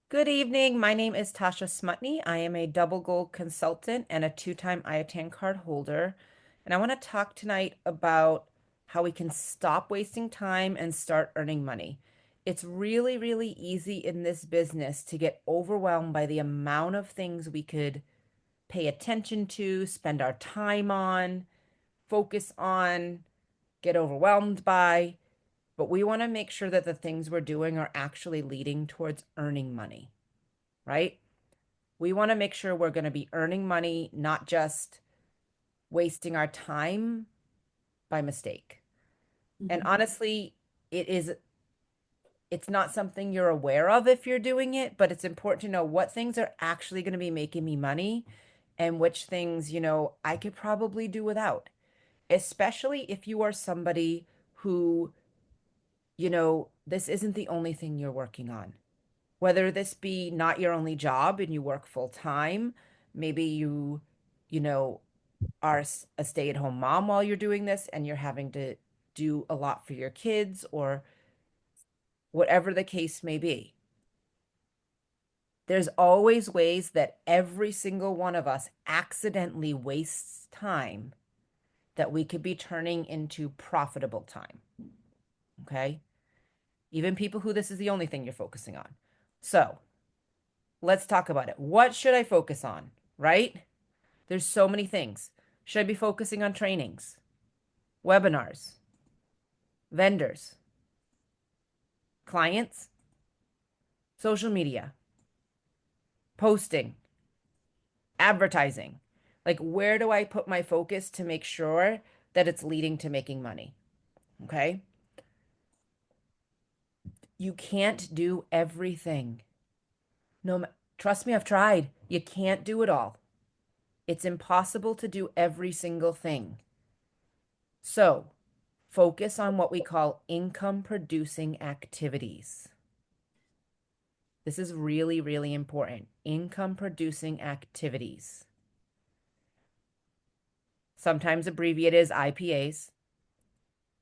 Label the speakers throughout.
Speaker 1: Good evening. My name is Tasha Smutney. I am a double gold consultant and a two-time IATAN card holder. And I want to talk tonight about how we can stop wasting time and start earning money. It's really, really easy in this business to get overwhelmed by the amount of things we could pay attention to, spend our time on, focus on, get overwhelmed by. But we want to make sure that the things we're doing are actually leading towards earning money, right? We want to make sure we're going to be earning money, not just wasting our time by mistake. And
Speaker 2: Mhm.
Speaker 1: honestly, it is it's not something you're aware of if you're doing it, but it's important to know what things are actually going to be making me money and which things, I could probably do without. Especially if you are somebody who, this isn't the only thing you're working on. Whether this be not your only job and you work full time, maybe you know, are a stay-at-home mom while you're doing this and you're having to do a lot for your kids or whatever the case may be. There's always ways that every single one of us accidentally wastes time that we could be turning into profitable time. Okay? Even people who this is the only thing you're focusing on. So let's talk about it. What should I focus on? Right? There's so many things. Should I be focusing on trainings, webinars, vendors, clients, social media, posting, advertising? Like, where do I put my focus to make sure that it's leading to making money? Okay. You can't do everything. No, trust me, I've tried. You can't do it all. It's impossible to do every single thing. So, focus on what we call income producing activities. This is really, really important. Income producing activities, sometimes abbreviated as IPAs.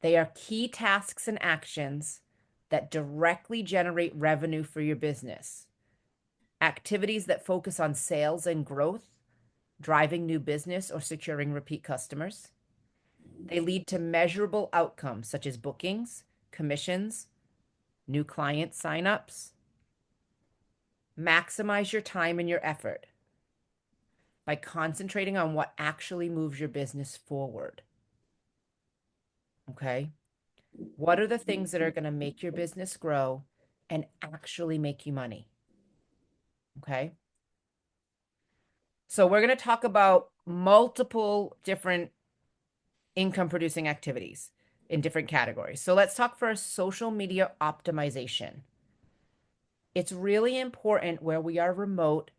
Speaker 1: They are key tasks and actions that directly generate revenue for your business. Activities that focus on sales and growth, driving new business, or securing repeat customers. They lead to measurable outcomes such as bookings, commissions, new client signups. Maximize your time and your effort by concentrating on what actually moves your business forward. Okay. What are the things that are going to make your business grow and actually make you money? Okay. So we're going to talk about multiple different income producing activities in different categories. So let's talk first social media optimization. It's really important where we are remote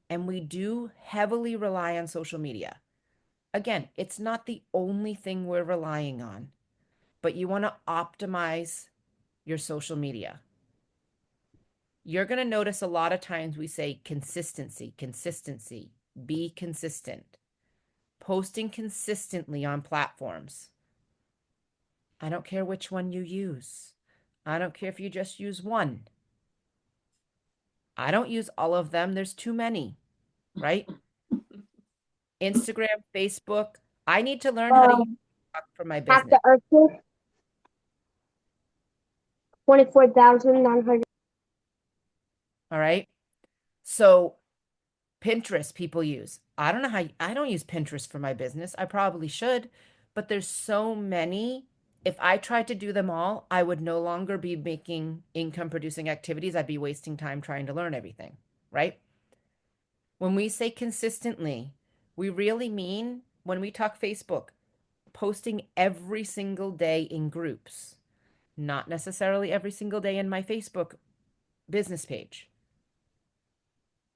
Speaker 1: and we do heavily rely on social media. Again, it's not the only thing we're relying on, but you want to optimize your social media. You're going to notice a lot of times we say consistency, consistency, be consistent, posting consistently on platforms. I don't care which one you use. I don't care if you just use one. I don't use all of them. There's too many, right? Instagram, Facebook. I need to learn how to use
Speaker 2: Um,
Speaker 1: TikTok for my
Speaker 2: Half
Speaker 1: business.
Speaker 2: the Earth, 24,900.
Speaker 1: All right. So Pinterest people use. I don't use Pinterest for my business. I probably should, but there's so many. If I tried to do them all, I would no longer be making income producing activities. I'd be wasting time trying to learn everything, right? When we say consistently, we really mean when we talk Facebook, posting every single day in groups, not necessarily every single day in my Facebook business page,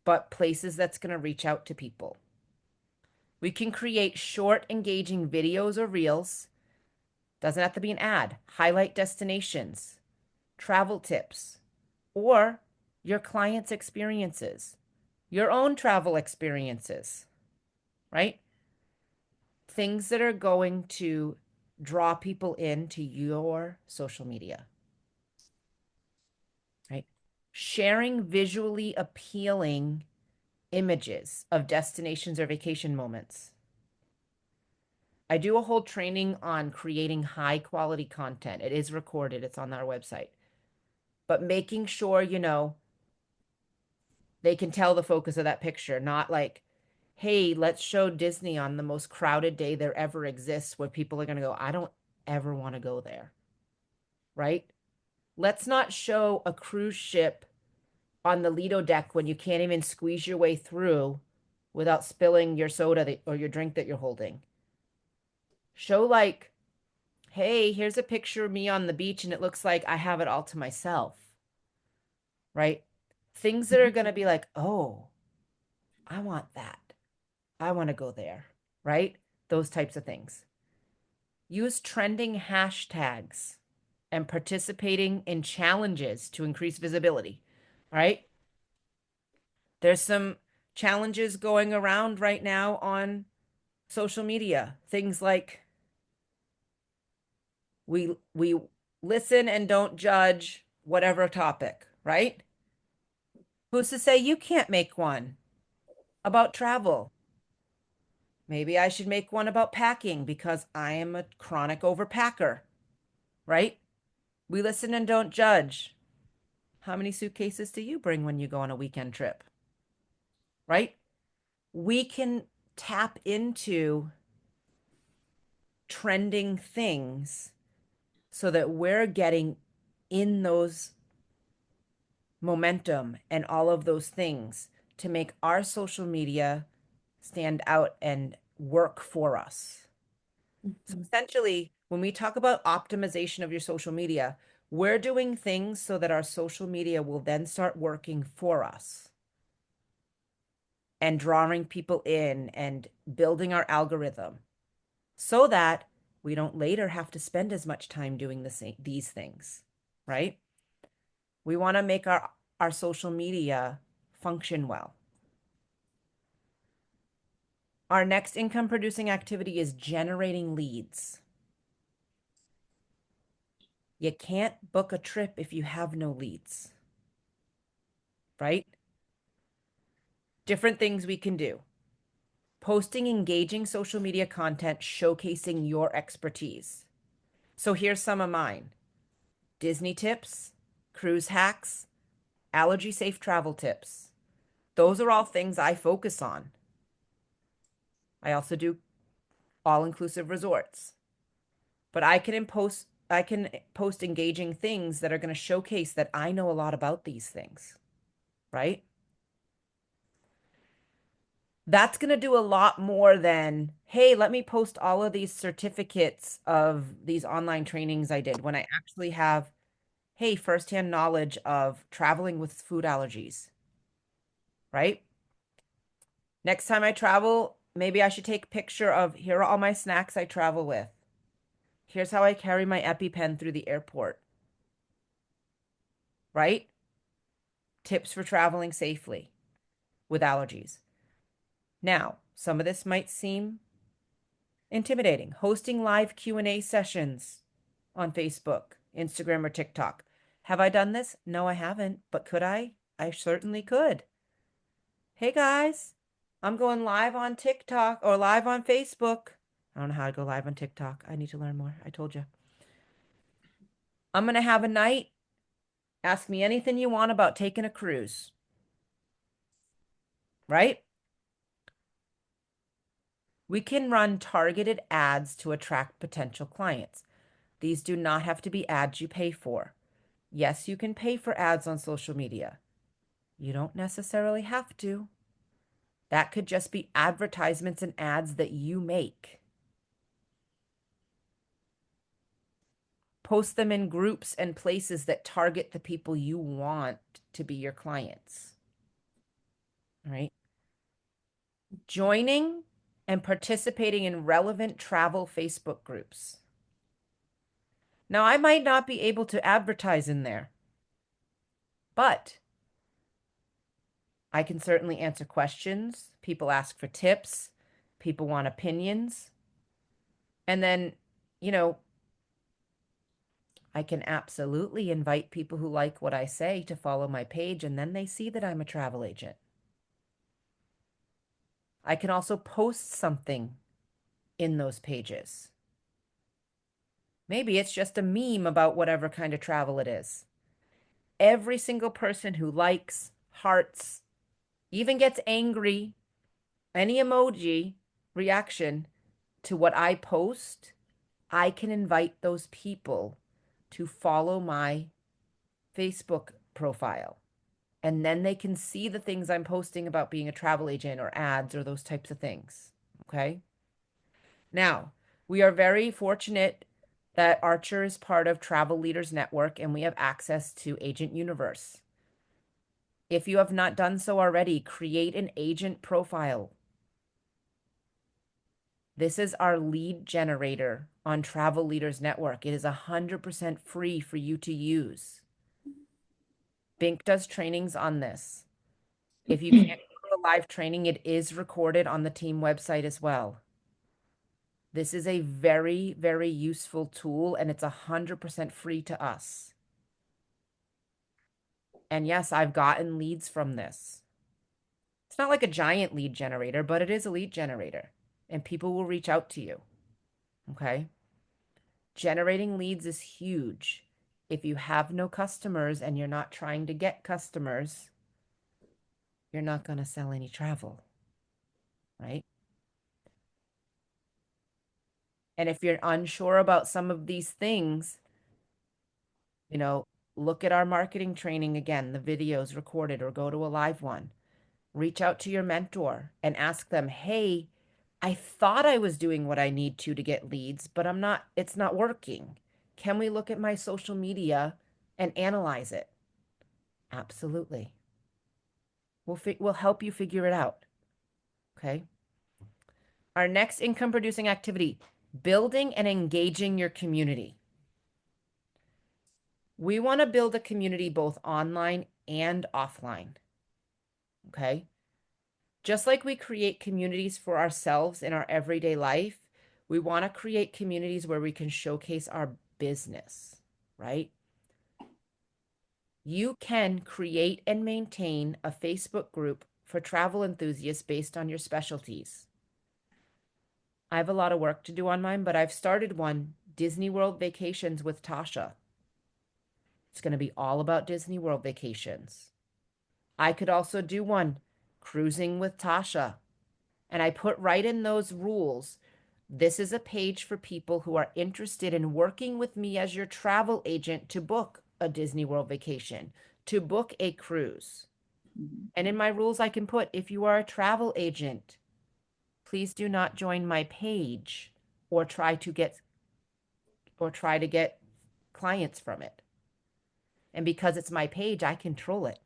Speaker 1: but places that's going to reach out to people. We can create short, engaging videos or reels. Doesn't have to be an ad. Highlight destinations, travel tips, or your clients' experiences, your own travel experiences, right? Things that are going to draw people into your social media, right? sharing visually appealing images of destinations or vacation moments. I do a whole training on creating high quality content. It is recorded, it's on our website. But making sure, they can tell the focus of that picture, not like, hey, let's show Disney on the most crowded day there ever exists where people are going to go, I don't ever want to go there, right? Let's not show a cruise ship on the Lido deck when you can't even squeeze your way through without spilling your soda or your drink that you're holding. Show like, hey, here's a picture of me on the beach and it looks like I have it all to myself, right? Things that are going to be like, oh, I want that. I want to go there, right? Those types of things. Use trending hashtags and participating in challenges to increase visibility, right? There's some challenges going around right now on social media. Things like we listen and don't judge whatever topic, right? Who's to say you can't make one about travel? Maybe I should make one about packing because I am a chronic overpacker, right? We listen and don't judge. How many suitcases do you bring when you go on a weekend trip, right? We can tap into trending things so that we're getting in those momentum and all of those things to make our social media stand out and work for us. So
Speaker 3: Mhm.
Speaker 1: essentially, when we talk about optimization of your social media, we're doing things so that our social media will then start working for us and drawing people in and building our algorithm so that we don't later have to spend as much time doing these things, right? We want to make our social media function well. Our next income producing activity is generating leads. You can't book a trip if you have no leads, right? Different things we can do. Posting engaging social media content showcasing your expertise. So here's some of mine: Disney tips, cruise hacks, allergy safe travel tips. Those are all things I focus on. I also do all inclusive resorts. But I can post engaging things that are going to showcase that I know a lot about these things, right? That's going to do a lot more than, hey, let me post all of these certificates of these online trainings I did when I actually have, hey, firsthand knowledge of traveling with food allergies, right? Next time I travel, maybe I should take a picture of here are all my snacks I travel with. Here's how I carry my EpiPen through the airport, right? Tips for traveling safely with allergies. Now, some of this might seem intimidating. Hosting live Q&A sessions on Facebook, Instagram, or TikTok. Have I done this? No, I haven't, but could I? I certainly could. Hey guys, I'm going live on TikTok or live on Facebook. I don't know how to go live on TikTok. I need to learn more. I told you. I'm going to have a night. Ask me anything you want about taking a cruise, right? We can run targeted ads to attract potential clients. These do not have to be ads you pay for. Yes, you can pay for ads on social media. You don't necessarily have to. That could just be advertisements and ads that you make. Post them in groups and places that target the people you want to be your clients. All right. Joining and participating in relevant travel Facebook groups. Now, I might not be able to advertise in there, but I can certainly answer questions. People ask for tips. People want opinions. And then, you know, I can absolutely invite people who like what I say to follow my page, and then they see that I'm a travel agent. I can also post something in those pages. Maybe it's just a meme about whatever kind of travel it is. Every single person who likes, hearts, even gets angry, any emoji reaction to what I post, I can invite those people to follow my Facebook profile. And then they can see the things I'm posting about being a travel agent or ads or those types of things. Okay. Now, we are very fortunate that Archer is part of Travel Leaders Network and we have access to Agent Universe. If you have not done so already, create an agent profile. This is our lead generator on Travel Leaders Network. It is 100% free for you to use. Bink does trainings on this. If you can't go to a live training, it is recorded on the team website as well. This is a very, very useful tool and it's 100% free to us. And yes, I've gotten leads from this. It's not like a giant lead generator, but it is a lead generator and people will reach out to you. Okay. Generating leads is huge. If you have no customers and you're not trying to get customers, you're not going to sell any travel, right? And if you're unsure about some of these things, you know, look at our marketing training again, the videos recorded, or go to a live one. Reach out to your mentor and ask them, hey, I thought I was doing what I need to get leads, but it's not working. Can we look at my social media and analyze it? Absolutely. We'll help you figure it out. Okay. Our next income producing activity, building and engaging your community. We want to build a community both online and offline. Okay. Just like we create communities for ourselves in our everyday life, we want to create communities where we can showcase our business, right? You can create and maintain a Facebook group for travel enthusiasts based on your specialties. I have a lot of work to do on mine, but I've started one, Disney World Vacations with Tasha. It's going to be all about Disney World vacations. I could also do one, Cruising with Tasha. And I put right in those rules. This is a page for people who are interested in working with me as your travel agent to book a Disney World vacation, to book a cruise. And in my rules, I can put, if you are a travel agent, please do not join my page or try to get clients from it. And because it's my page, I control it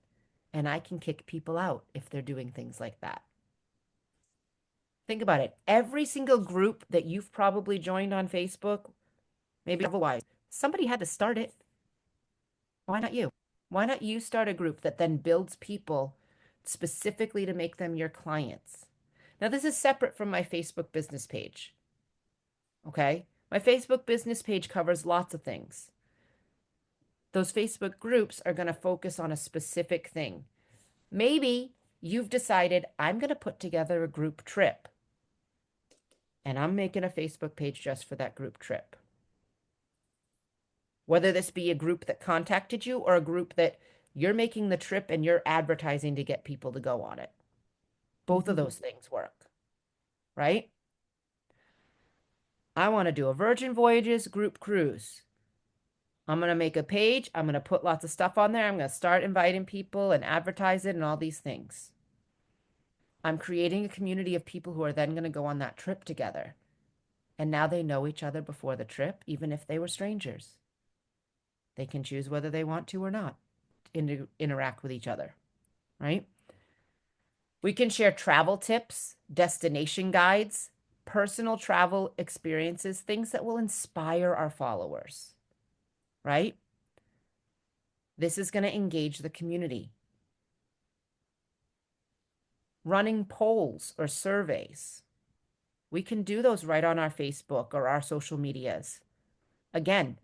Speaker 1: and I can kick people out if they're doing things like that. Think about it. Every single group that you've probably joined on Facebook, maybe otherwise, somebody had to start it. Why not you? Why not you start a group that then builds people specifically to make them your clients? Now, this is separate from my Facebook business page. Okay? My Facebook business page covers lots of things. Those Facebook groups are going to focus on a specific thing. Maybe you've decided I'm going to put together a group trip and I'm making a Facebook page just for that group trip. Whether this be a group that contacted you or a group that you're making the trip and you're advertising to get people to go on it. Both of those things work, right? I want to do a Virgin Voyages group cruise. I'm going to make a page. I'm going to put lots of stuff on there. I'm going to start inviting people and advertise it and all these things. I'm creating a community of people who are then going to go on that trip together. And now they know each other before the trip, even if they were strangers. They can choose whether they want to or not interact with each other, right? We can share travel tips, destination guides, personal travel experiences, things that will inspire our followers, right? This is going to engage the community. Running polls or surveys. We can do those right on our Facebook or our social medias. Again,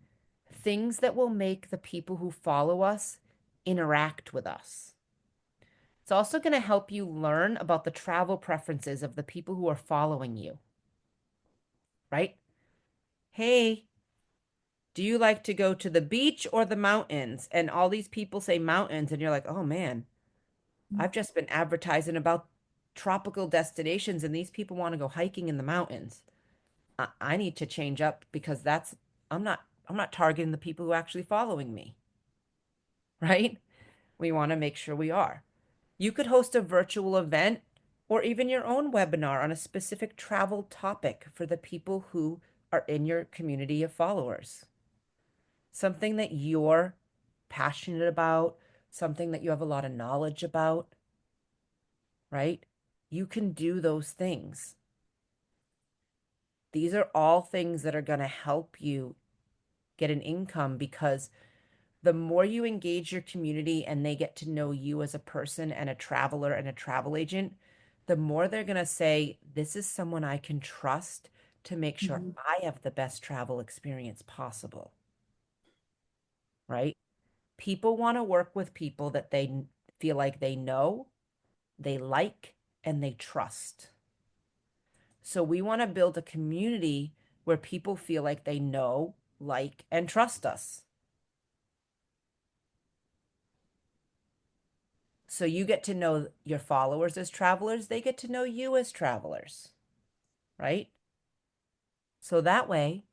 Speaker 1: things that will make the people who follow us interact with us. It's also going to help you learn about the travel preferences of the people who are following you, right? Hey, do you like to go to the beach or the mountains? And all these people say mountains, and you're like, oh man, I've just been advertising about tropical destinations, and these people want to go hiking in the mountains. I need to change up because I'm not I'm not targeting the people who are actually following me, right? We want to make sure we are. You could host a virtual event or even your own webinar on a specific travel topic for the people who are in your community of followers. Something that you're passionate about, something that you have a lot of knowledge about, right? You can do those things. These are all things that are going to help you get an income because the more you engage your community and they get to know you as a person and a traveler and a travel agent, the more they're going to say, this is someone I can trust to make sure
Speaker 3: Mhm.
Speaker 1: I have the best travel experience possible, right? People want to work with people that they feel like they know, they like, and they trust. So we want to build a community where people feel like they know, like, and trust us. So you get to know your followers as travelers, they get to know you as travelers, right? So that way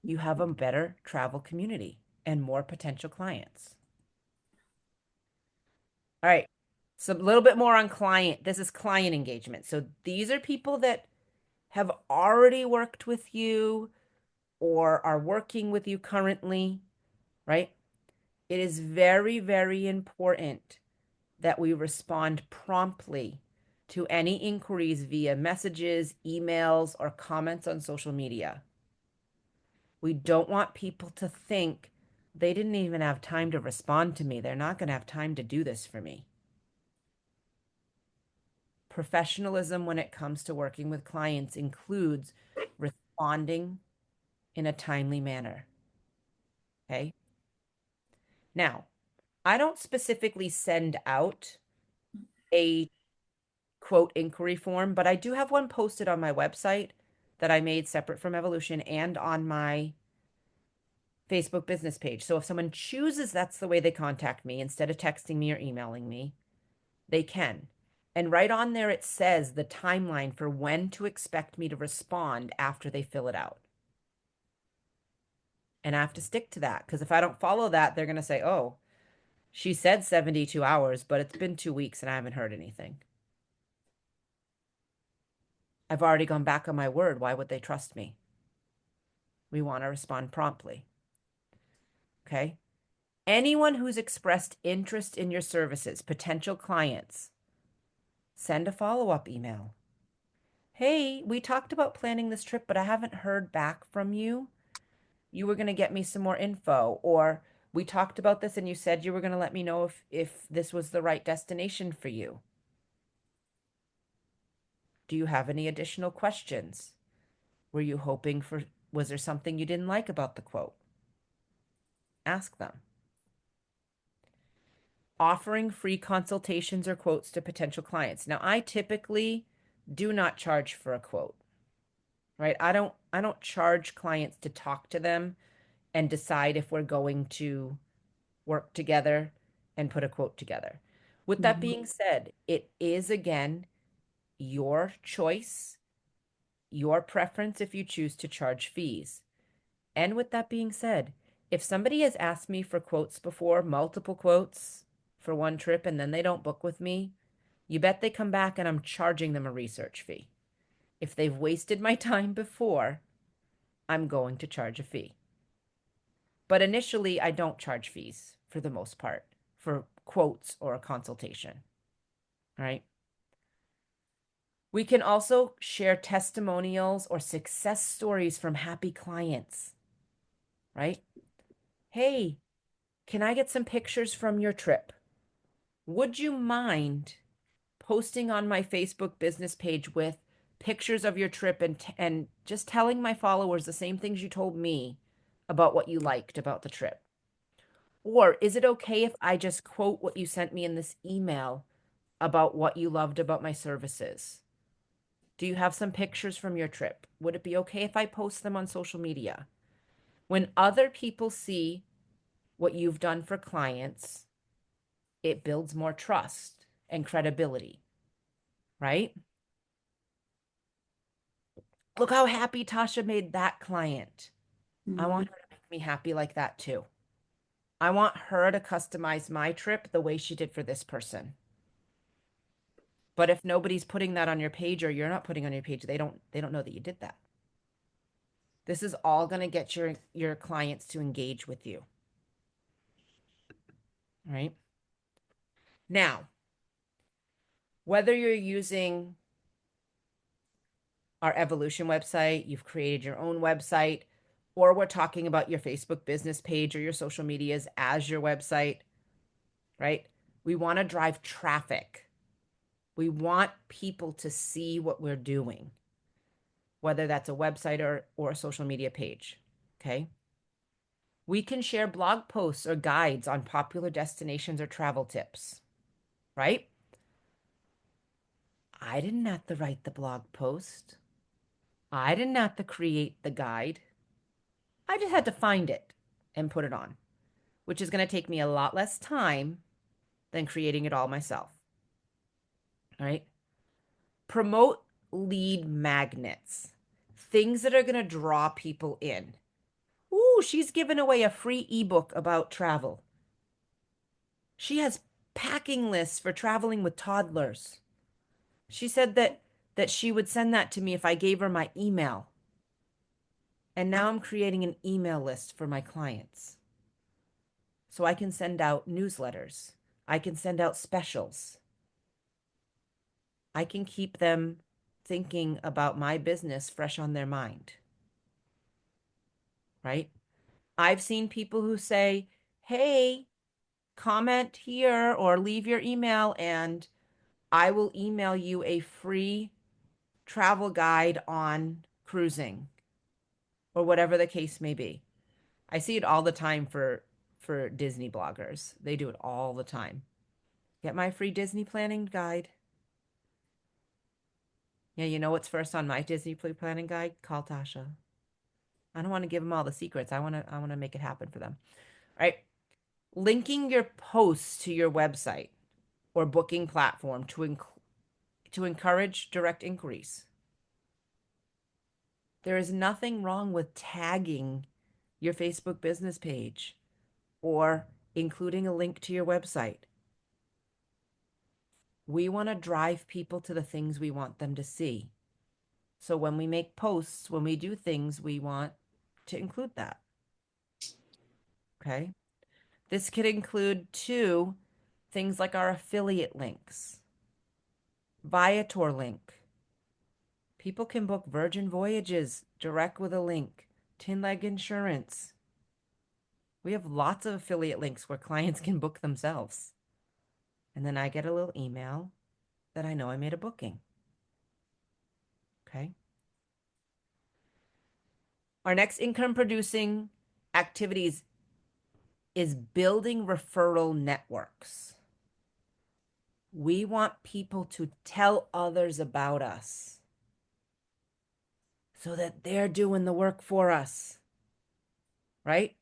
Speaker 1: you have a better travel community and more potential clients. All right. So a little bit more on client. This is client engagement. So these are people that have already worked with you or are working with you currently, right? It is very, very important that we respond promptly to any inquiries via messages, emails, or comments on social media. We don't want people to think they didn't even have time to respond to me. They're not going to have time to do this for me. Professionalism when it comes to working with clients includes responding in a timely manner. Okay. Now, I don't specifically send out a quote inquiry form, but I do have one posted on my website that I made separate from Evolution and on my Facebook business page. So if someone chooses that's the way they contact me instead of texting me or emailing me, they can. And right on there, it says the timeline for when to expect me to respond after they fill it out. And I have to stick to that because if I don't follow that, they're going to say, oh, she said 72 hours, but it's been 2 weeks and I haven't heard anything. I've already gone back on my word. Why would they trust me? We want to respond promptly. Okay. Anyone who's expressed interest in your services, potential clients, send a follow-up email. Hey, we talked about planning this trip, but I haven't heard back from you. You were going to get me some more info, or we talked about this and you said you were going to let me know if this was the right destination for you. Do you have any additional questions? Were you hoping for, was there something you didn't like about the quote? Ask them. Offering free consultations or quotes to potential clients. Now, I typically do not charge for a quote, right? I don't charge clients to talk to them and decide if we're going to work together and put a quote together. With that
Speaker 3: Mhm.
Speaker 1: being said, it is again your choice, your preference if you choose to charge fees. And with that being said, if somebody has asked me for quotes before, multiple quotes for one trip, and then they don't book with me, you bet they come back and I'm charging them a research fee. If they've wasted my time before, I'm going to charge a fee. But initially, I don't charge fees for the most part for quotes or a consultation, right? We can also share testimonials or success stories from happy clients, right? Hey, can I get some pictures from your trip? Would you mind posting on my Facebook business page with pictures of your trip and just telling my followers the same things you told me about what you liked about the trip? Or is it okay if I just quote what you sent me in this email about what you loved about my services? Do you have some pictures from your trip? Would it be okay if I post them on social media? When other people see what you've done for clients, it builds more trust and credibility, right? Look how happy Tasha made that client. I
Speaker 3: Mhm.
Speaker 1: want her to make me happy like that too. I want her to customize my trip the way she did for this person. But if nobody's putting that on your page or you're not putting on your page, they don't know that you did that. This is all going to get your clients to engage with you, right? Now, whether you're using our Evolution website, you've created your own website, or we're talking about your Facebook business page or your social medias as your website, right? We want to drive traffic. We want people to see what we're doing, whether that's a website or a social media page. Okay. We can share blog posts or guides on popular destinations or travel tips, right? I didn't have to write the blog post. I didn't have to create the guide. I just had to find it and put it on, which is going to take me a lot less time than creating it all myself. All right. Promote lead magnets, things that are going to draw people in. Ooh, she's giving away a free ebook about travel. She has packing lists for traveling with toddlers. She said that she would send that to me if I gave her my email. And now I'm creating an email list for my clients. So I can send out newsletters. I can send out specials. I can keep them thinking about my business fresh on their mind, right? I've seen people who say, hey, comment here or leave your email and I will email you a free travel guide on cruising or whatever the case may be. I see it all the time for Disney bloggers. They do it all the time. Get my free Disney planning guide. Yeah, you know what's first on my Disney planning guide? Call Tasha. I don't want to give them all the secrets. I want to make it happen for them. All right. Linking your posts to your website or booking platform to encourage direct inquiries. There is nothing wrong with tagging your Facebook business page or including a link to your website. We want to drive people to the things we want them to see. So when we make posts, when we do things, we want to include that. Okay. This could include too things like our affiliate links, Viator link. People can book Virgin Voyages direct with a link, Tinleg Insurance. We have lots of affiliate links where clients can book themselves. And then I get a little email that I know I made a booking. Okay. Our next income producing activities is building referral networks. We want people to tell others about us so that they're doing the work for us, right?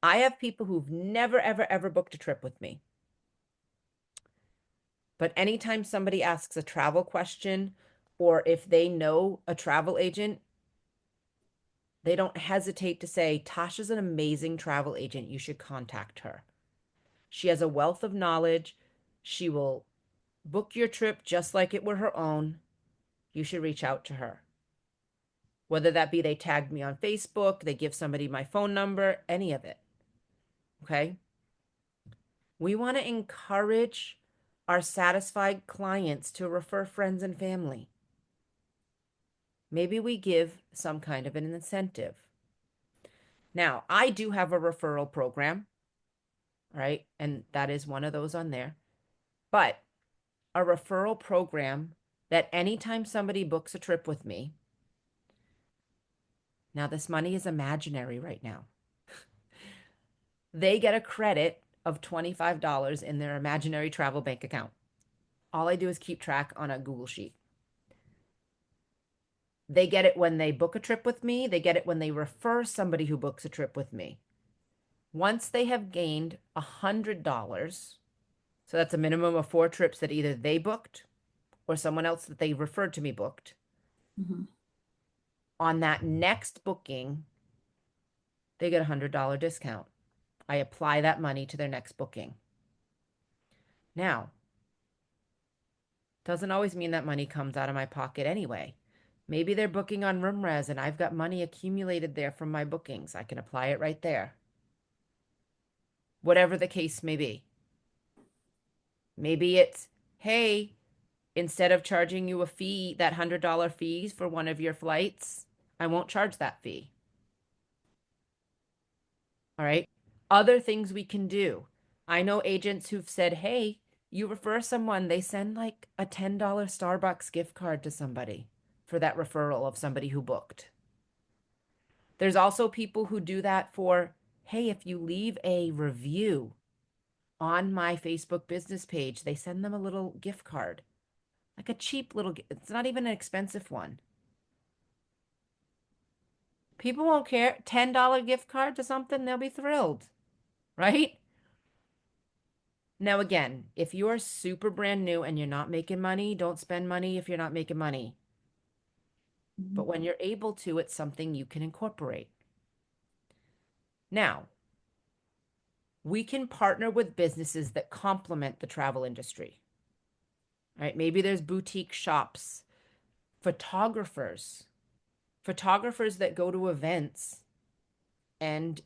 Speaker 1: I have people who've never, ever, ever booked a trip with me. But anytime somebody asks a travel question or if they know a travel agent, they don't hesitate to say, Tasha's an amazing travel agent. You should contact her. She has a wealth of knowledge. She will book your trip just like it were her own. You should reach out to her. Whether that be they tagged me on Facebook, they give somebody my phone number, any of it. Okay. We want to encourage our satisfied clients to refer friends and family. Maybe we give some kind of an incentive. Now, I do have a referral program, right? And that is one of those on there. But a referral program that anytime somebody books a trip with me, now this money is imaginary right now. they get a credit of $25 in their imaginary travel bank account. All I do is keep track on a Google Sheet. They get it when they book a trip with me. They get it when they refer somebody who books a trip with me. Once they have gained $100, so that's a minimum of 4 trips that either they booked or someone else that they referred to me booked.
Speaker 3: Mhm.
Speaker 1: On that next booking, they get a $100 discount. I apply that money to their next booking. Now, doesn't always mean that money comes out of my pocket anyway. Maybe they're booking on RoomRez and I've got money accumulated there from my bookings. I can apply it right there. Whatever the case may be. Maybe it's, hey, instead of charging you a fee, that $100 fees for one of your flights, I won't charge that fee. All right. Other things we can do. I know agents who've said, hey, you refer someone, they send like a $10 Starbucks gift card to somebody for that referral of somebody who booked. There's also people who do that for, hey, if you leave a review on my Facebook business page, they send them a little gift card, like a cheap little, it's not even an expensive one. People won't care. $10 gift card to something, they'll be thrilled, right? Now, again, if you are super brand new and you're not making money, don't spend money if you're not making money. But when you're able to, it's something you can incorporate. Now, we can partner with businesses that complement the travel industry, right? Maybe there's boutique shops, photographers, photographers that go to events and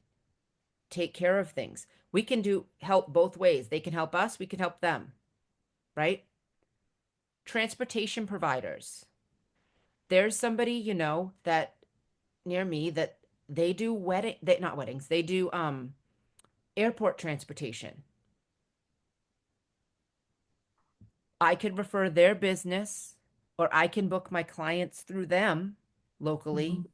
Speaker 1: take care of things. We can do help both ways. They can help us, we can help them, right? Transportation providers. There's somebody, that near me that they do not weddings, they do airport transportation. I could refer their business or I can book my clients through them locally
Speaker 3: Mhm.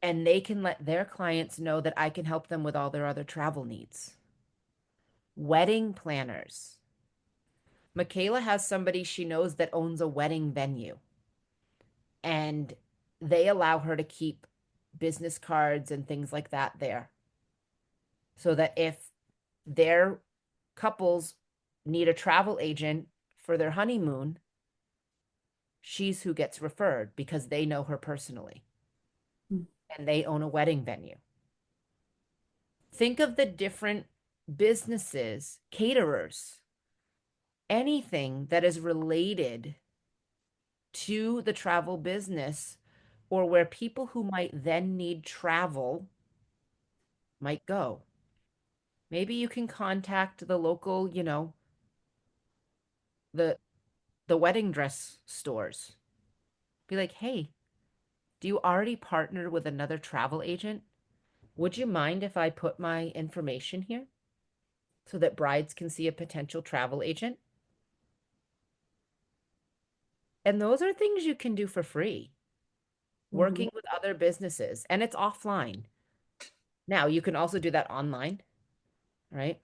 Speaker 1: and they can let their clients know that I can help them with all their other travel needs. Wedding planners. Michaela has somebody she knows that owns a wedding venue and they allow her to keep business cards and things like that there so that if their couples need a travel agent for their honeymoon, she's who gets referred because they know her personally
Speaker 3: Mm.
Speaker 1: and they own a wedding venue. Think of the different businesses, caterers, anything that is related to the travel business or where people who might then need travel might go. Maybe you can contact the local, the wedding dress stores. Be like, "Hey, do you already partner with another travel agent? Would you mind if I put my information here so that brides can see a potential travel agent?" And those are things you can do for free,
Speaker 3: Mhm.
Speaker 1: working with other businesses, and it's offline. Now, you can also do that online, right?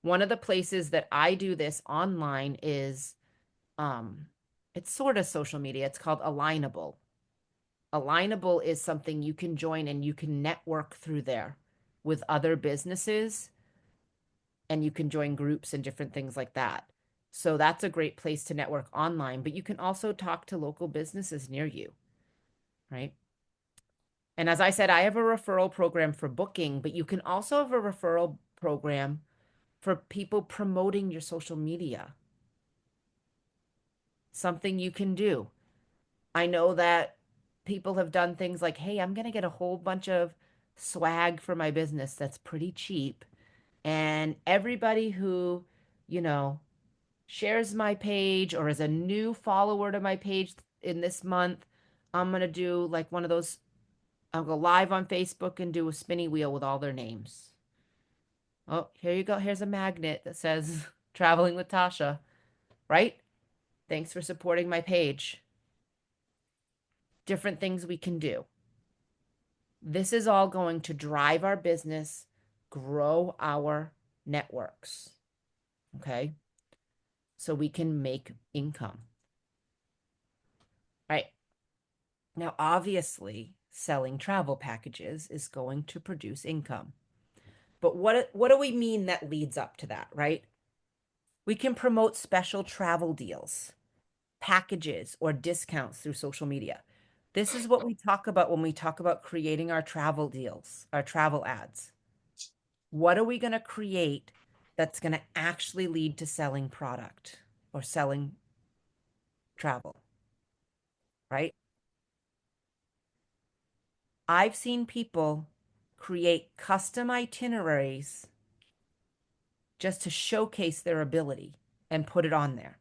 Speaker 1: One of the places that I do this online is um it's sort of social media. It's called Alignable. Alignable is something you can join and you can network through there with other businesses and you can join groups and different things like that. So that's a great place to network online, but you can also talk to local businesses near you, right? And as I said, I have a referral program for booking, but you can also have a referral program for people promoting your social media. Something you can do. I know that people have done things like, hey, I'm going to get a whole bunch of swag for my business that's pretty cheap. And everybody who, you know, shares my page or is a new follower to my page in this month, I'm going to do like one of those, I'll go live on Facebook and do a spinny wheel with all their names. Oh, here you go. Here's a magnet that says traveling with Tasha, right? Thanks for supporting my page. Different things we can do. This is all going to drive our business grow our networks, okay? So we can make income. Right. Now, obviously, selling travel packages is going to produce income. But what do we mean that leads up to that, right? We can promote special travel deals, packages, or discounts through social media. This is what we talk about when we talk about creating our travel deals, our travel ads. What are we going to create that's going to actually lead to selling product or selling travel, right? I've seen people create custom itineraries just to showcase their ability and put it on there.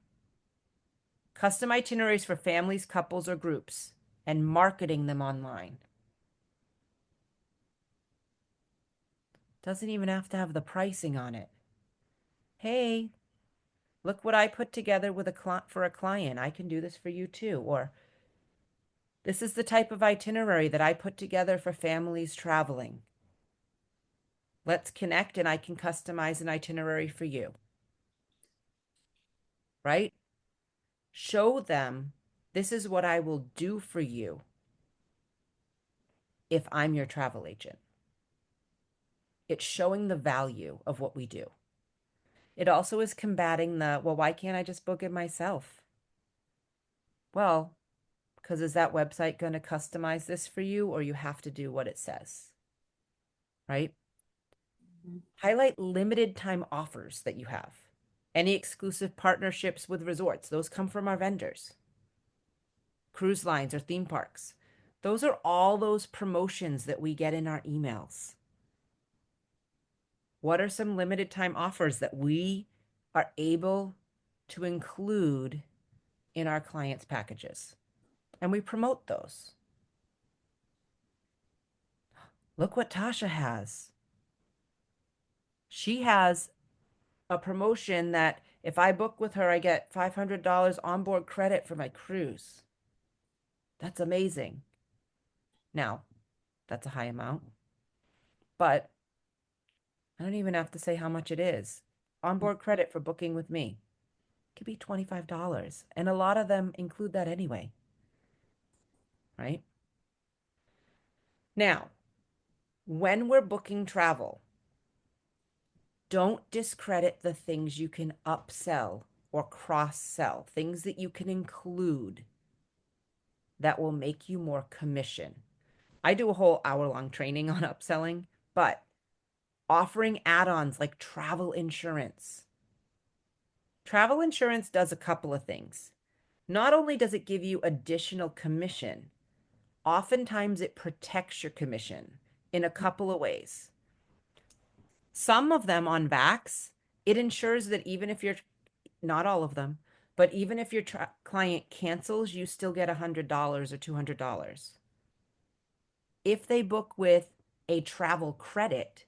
Speaker 1: Custom itineraries for families, couples, or groups, and marketing them online. Doesn't even have to have the pricing on it. Hey, look what I put together with for a client. I can do this for you too. Or this is the type of itinerary that I put together for families traveling. Let's connect and I can customize an itinerary for you. Right? Show them this is what I will do for you if I'm your travel agent. It's showing the value of what we do. It also is combating well, why can't I just book it myself? Well, because is that website going to customize this for you, or you have to do what it says? Right?
Speaker 3: Mhm.
Speaker 1: Highlight limited time offers that you have. Any exclusive partnerships with resorts, those come from our vendors. Cruise lines or theme parks. Those are all those promotions that we get in our emails. What are some limited time offers that we are able to include in our clients' packages? And we promote those. Look what Tasha has. She has a promotion that if I book with her, I get $500 onboard credit for my cruise. That's amazing. Now, that's a high amount, but I don't even have to say how much it is. Onboard credit for booking with me could be $25, and a lot of them include that anyway, right? Now, when we're booking travel, don't discredit the things you can upsell or cross sell, things that you can include that will make you more commission. I do a whole hour-long training on upselling, but offering add-ons like travel insurance. Travel insurance does a couple of things. Not only does it give you additional commission, oftentimes it protects your commission in a couple of ways. Some of them on Vax, it ensures that even if you're, not all of them, but even if your client cancels, you still get $100 or $200. If they book with a travel credit,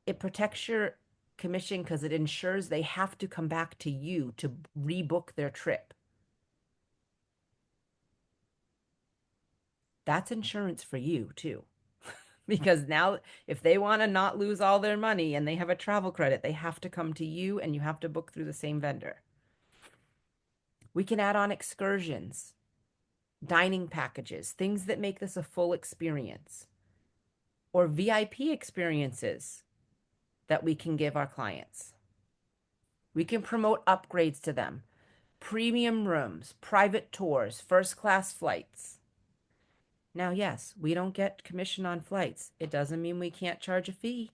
Speaker 1: it protects your commission because it ensures they have to come back to you to rebook their trip. That's insurance for you too. Because now if they want to not lose all their money and they have a travel credit, they have to come to you and you have to book through the same vendor. We can add on excursions, dining packages, things that make this a full experience, or VIP experiences that we can give our clients. We can promote upgrades to them, premium rooms, private tours, first class flights. Now, yes, we don't get commission on flights. It doesn't mean we can't charge a fee.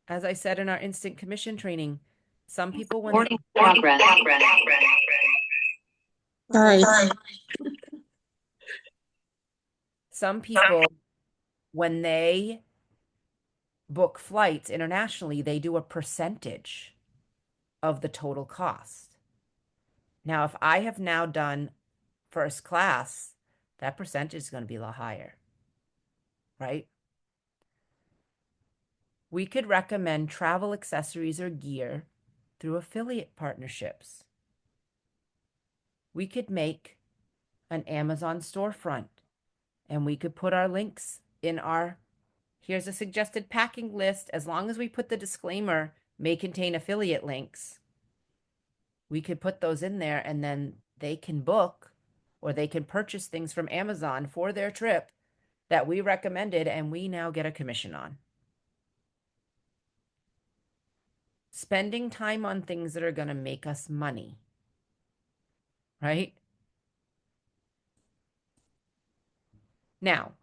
Speaker 1: As I said in our instant commission training, some people when
Speaker 4: Recording progress.
Speaker 2: Sorry.
Speaker 1: some people when they book flights internationally, they do a percentage of the total cost. Now, if I have now done first class, that percentage is going to be a lot higher, right? We could recommend travel accessories or gear through affiliate partnerships. We could make an Amazon storefront and we could put our links in our Here's a suggested packing list. As long as we put the disclaimer, may contain affiliate links, we could put those in there and then they can book or they can purchase things from Amazon for their trip that we recommended and we now get a commission on. Spending time on things that are going to make us money, right? Now,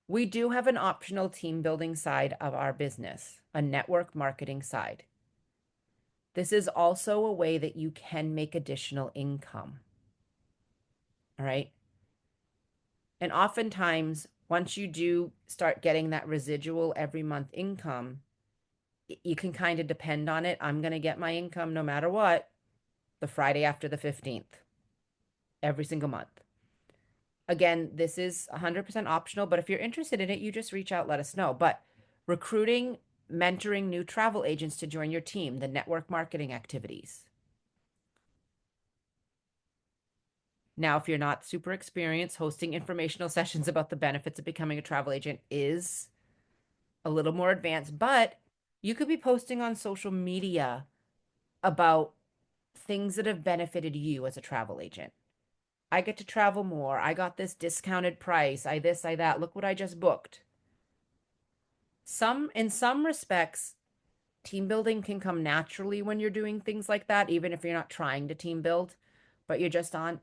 Speaker 1: we do have an optional team building side of our business, a network marketing side. This is also a way that you can make additional income. All right. And oftentimes, once you do start getting that residual every month income, you can kind of depend on it. I'm going to get my income no matter what, the Friday after the 15th, every single month. Again, this is 100% optional, but if you're interested in it, you just reach out, let us know. But recruiting, mentoring new travel agents to join your team, the network marketing activities. Now, if you're not super experienced, hosting informational sessions about the benefits of becoming a travel agent is a little more advanced, but you could be posting on social media about things that have benefited you as a travel agent. I get to travel more. I got this discounted price. I this, I that. Look what I just booked. In some respects, team building can come naturally when you're doing things like that, even if you're not trying to team build, but you're just on,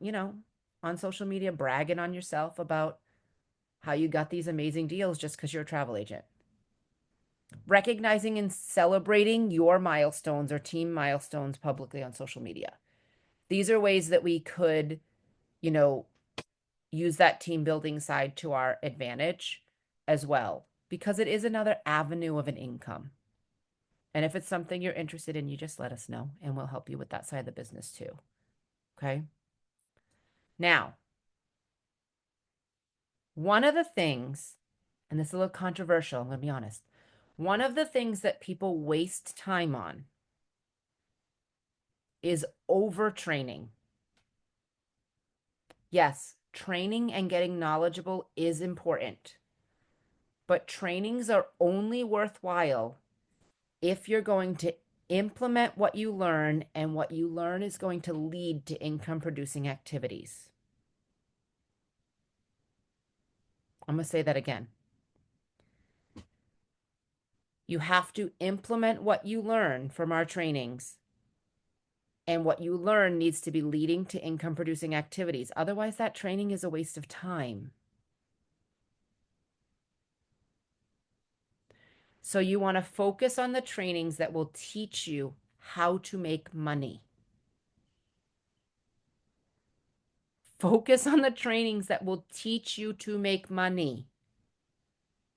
Speaker 1: on social media bragging on yourself about how you got these amazing deals just because you're a travel agent. Recognizing and celebrating your milestones or team milestones publicly on social media. These are ways that we could, use that team building side to our advantage as well, because it is another avenue of an income. And if it's something you're interested in, you just let us know and we'll help you with that side of the business too. Okay. Now, one of the things, and this is a little controversial, I'm going to be honest. One of the things that people waste time on is overtraining. Yes, training and getting knowledgeable is important, but trainings are only worthwhile if you're going to implement what you learn and what you learn is going to lead to income producing activities. I'm going to say that again. You have to implement what you learn from our trainings, and what you learn needs to be leading to income producing activities. Otherwise, that training is a waste of time. So you want to focus on the trainings that will teach you how to make money. Focus on the trainings that will teach you to make money.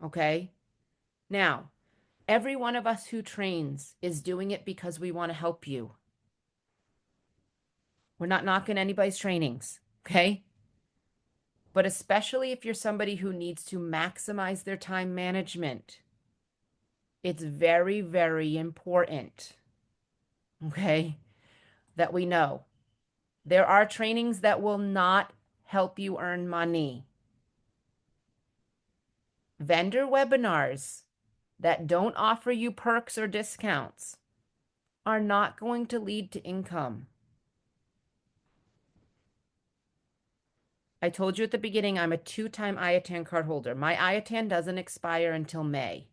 Speaker 1: Okay? Now, every one of us who trains is doing it because we want to help you. We're not knocking anybody's trainings, okay? But especially if you're somebody who needs to maximize their time management, it's very, very important, okay, that we know. There are trainings that will not help you earn money. Vendor webinars that don't offer you perks or discounts are not going to lead to income. I told you at the beginning, I'm a 2-time IATAN card holder. My IATAN doesn't expire until May.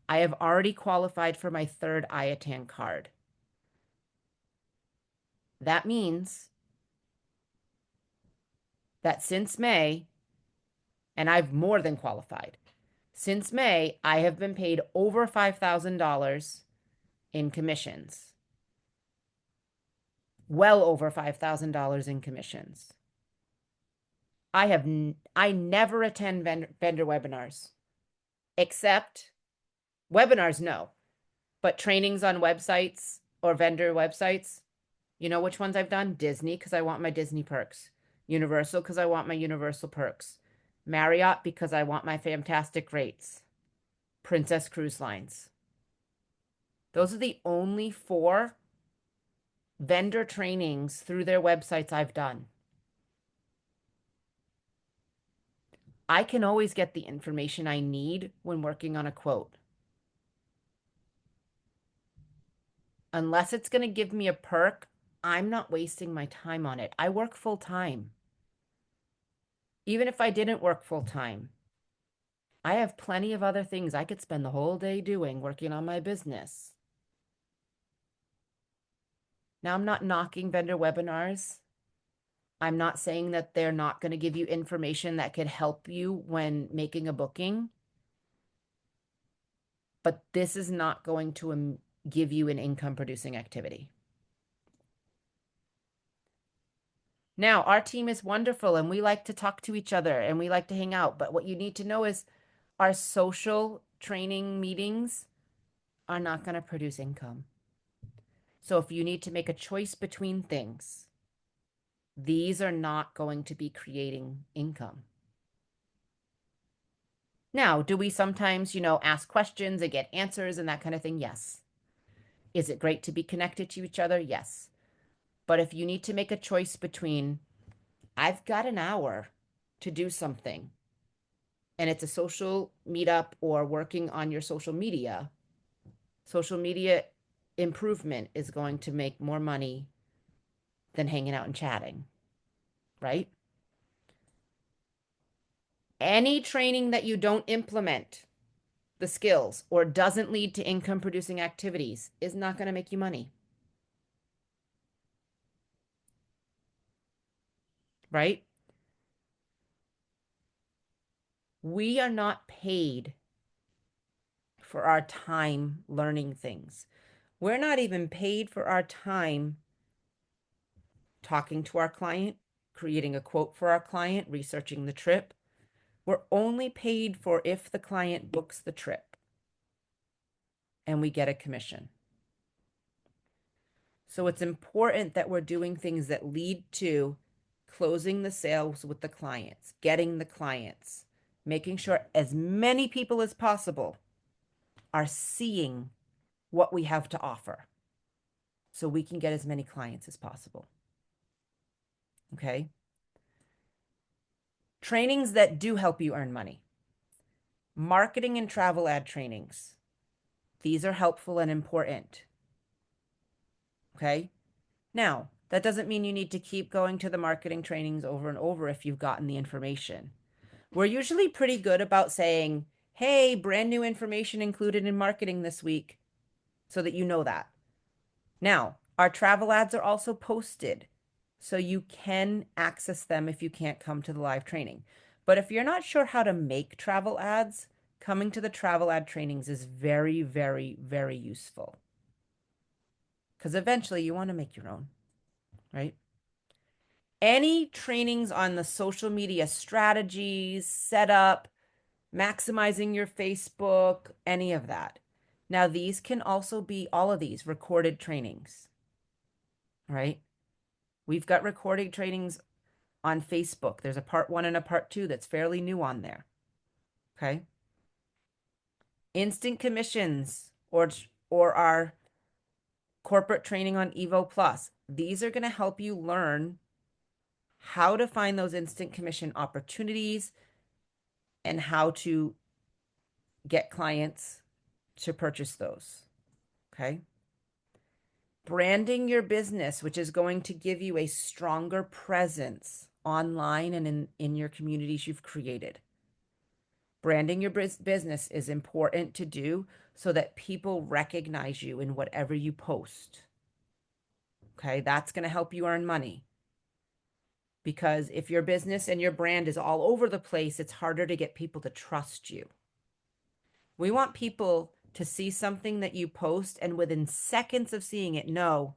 Speaker 1: I have already qualified for my 3rd IATAN card. That means that since May, and I've more than qualified, since May, I have been paid over $5,000 in commissions. Well over $5,000 in commissions. I never attend vendor webinars, except webinars, no, but trainings on websites or vendor websites. You know which ones I've done? Disney, because I want my Disney perks. Universal, because I want my Universal perks. Marriott, because I want my fantastic rates. Princess Cruise Lines. Those are the only 4 vendor trainings through their websites I've done. I can always get the information I need when working on a quote. Unless it's going to give me a perk, I'm not wasting my time on it. I work full time. Even if I didn't work full time, I have plenty of other things I could spend the whole day doing working on my business. Now, I'm not knocking vendor webinars. I'm not saying that they're not going to give you information that could help you when making a booking, but this is not going to give you an income producing activity. Now, our team is wonderful and we like to talk to each other and we like to hang out, but what you need to know is our social training meetings are not going to produce income. So if you need to make a choice between things, these are not going to be creating income. Now, do we sometimes, ask questions and get answers and that kind of thing? Yes. Is it great to be connected to each other? Yes. But if you need to make a choice between, I've got an hour to do something, and it's a social meetup or working on your social media improvement is going to make more money than hanging out and chatting, right? Any training that you don't implement the skills or doesn't lead to income producing activities is not going to make you money. Right? We are not paid for our time learning things. We're not even paid for our time talking to our client, creating a quote for our client, researching the trip. We're only paid for if the client books the trip and we get a commission. So it's important that we're doing things that lead to closing the sales with the clients, getting the clients, making sure as many people as possible are seeing what we have to offer so we can get as many clients as possible. Okay? Trainings that do help you earn money. Marketing and travel ad trainings. These are helpful and important. Okay? Now, that doesn't mean you need to keep going to the marketing trainings over and over if you've gotten the information. We're usually pretty good about saying, hey, brand new information included in marketing this week, so that you know that. Now, our travel ads are also posted, so you can access them if you can't come to the live training. But if you're not sure how to make travel ads, coming to the travel ad trainings is very, very, very useful. Because eventually you want to make your own, right? Any trainings on the social media strategies, setup, maximizing your Facebook, any of that. Now, these can also be all of these recorded trainings, right? We've got recorded trainings on Facebook. There's a part 1 and a part 2 that's fairly new on there. Okay. Instant commissions or our corporate training on Evo Plus. These are going to help you learn how to find those instant commission opportunities and how to get clients to purchase those. Okay. Branding your business, which is going to give you a stronger presence online and in your communities you've created. Branding your business is important to do so that people recognize you in whatever you post. Okay, that's going to help you earn money. Because if your business and your brand is all over the place, it's harder to get people to trust you. We want people to see something that you post and within seconds of seeing it know,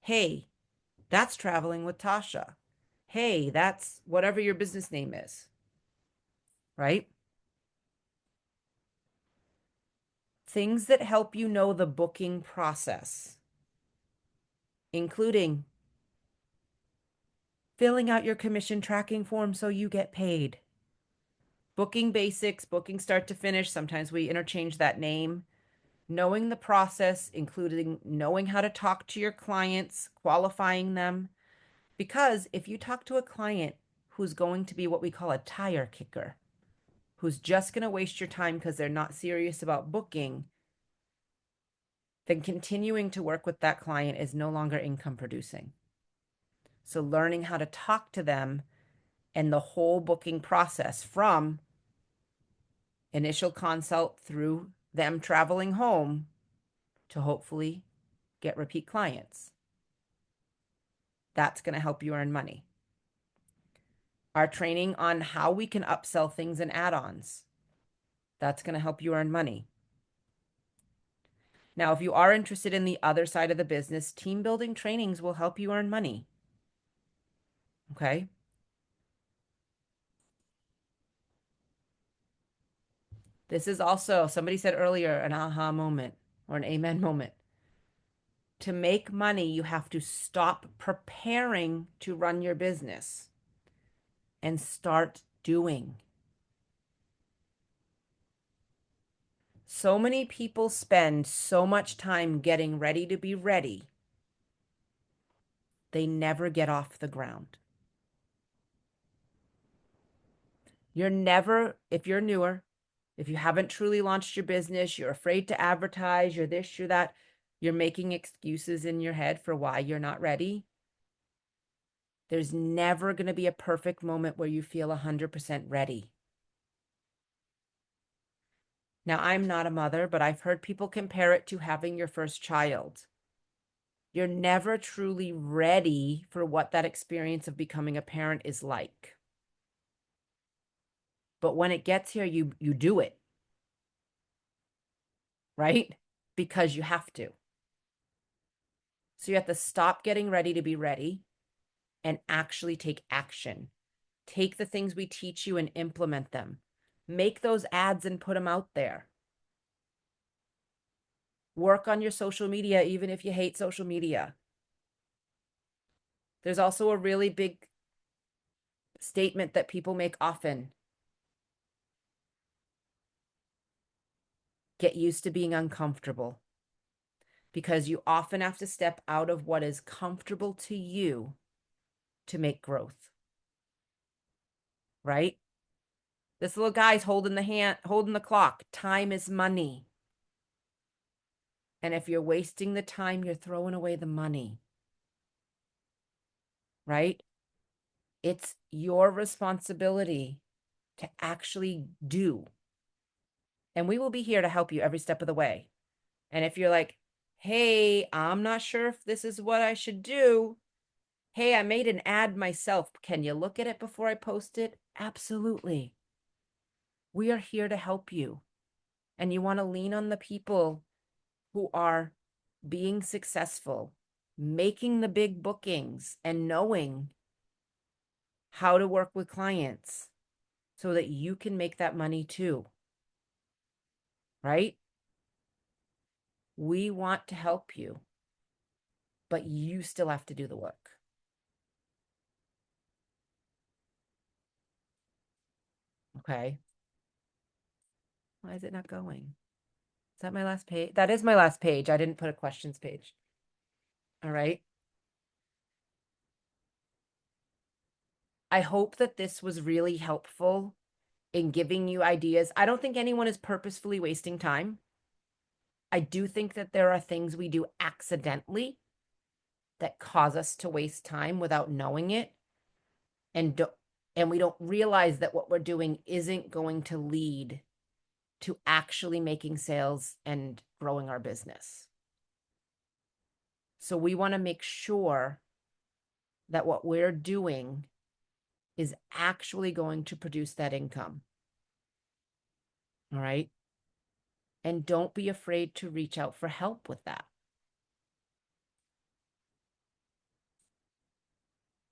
Speaker 1: hey, that's Traveling with Tasha. Hey, that's whatever your business name is. Right? Things that help you know the booking process, including filling out your commission tracking form so you get paid. Booking basics, booking start to finish. Sometimes we interchange that name. Knowing the process, including knowing how to talk to your clients, qualifying them. Because if you talk to a client who's going to be what we call a tire kicker, who's just going to waste your time because they're not serious about booking, then continuing to work with that client is no longer income producing. So learning how to talk to them and the whole booking process from initial consult through them traveling home to hopefully get repeat clients. That's going to help you earn money. Our training on how we can upsell things and add-ons, that's going to help you earn money. Now, if you are interested in the other side of the business, team building trainings will help you earn money. Okay? This is also, somebody said earlier, an aha moment or an amen moment. To make money, you have to stop preparing to run your business and start doing. So many people spend so much time getting ready to be ready, they never get off the ground. You're never, if you're newer, if you haven't truly launched your business, you're afraid to advertise, you're this, you're that, you're making excuses in your head for why you're not ready. There's never going to be a perfect moment where you feel 100% ready. Now, I'm not a mother, but I've heard people compare it to having your first child. You're never truly ready for what that experience of becoming a parent is like. But when it gets here, you do it, right? Because you have to. So you have to stop getting ready to be ready and actually take action. Take the things we teach you and implement them. Make those ads and put them out there. Work on your social media, even if you hate social media. There's also a really big statement that people make often. Get used to being uncomfortable, because you often have to step out of what is comfortable to you to make growth. Right? This little guy's holding the clock. Time is money. And if you're wasting the time, you're throwing away the money. Right? It's your responsibility to actually do. And we will be here to help you every step of the way. And if you're like, hey, I'm not sure if this is what I should do. Hey, I made an ad myself. Can you look at it before I post it? Absolutely. We are here to help you. And you want to lean on the people who are being successful, making the big bookings, and knowing how to work with clients so that you can make that money too. Right? We want to help you, but you still have to do the work. Okay. Why is it not going? Is that my last page? That is my last page. I didn't put a questions page. All right. I hope that this was really helpful in giving you ideas. I don't think anyone is purposefully wasting time. I do think that there are things we do accidentally that cause us to waste time without knowing it. And we don't realize that what we're doing isn't going to lead to actually making sales and growing our business. So we want to make sure that what we're doing is actually going to produce that income. All right. And don't be afraid to reach out for help with that.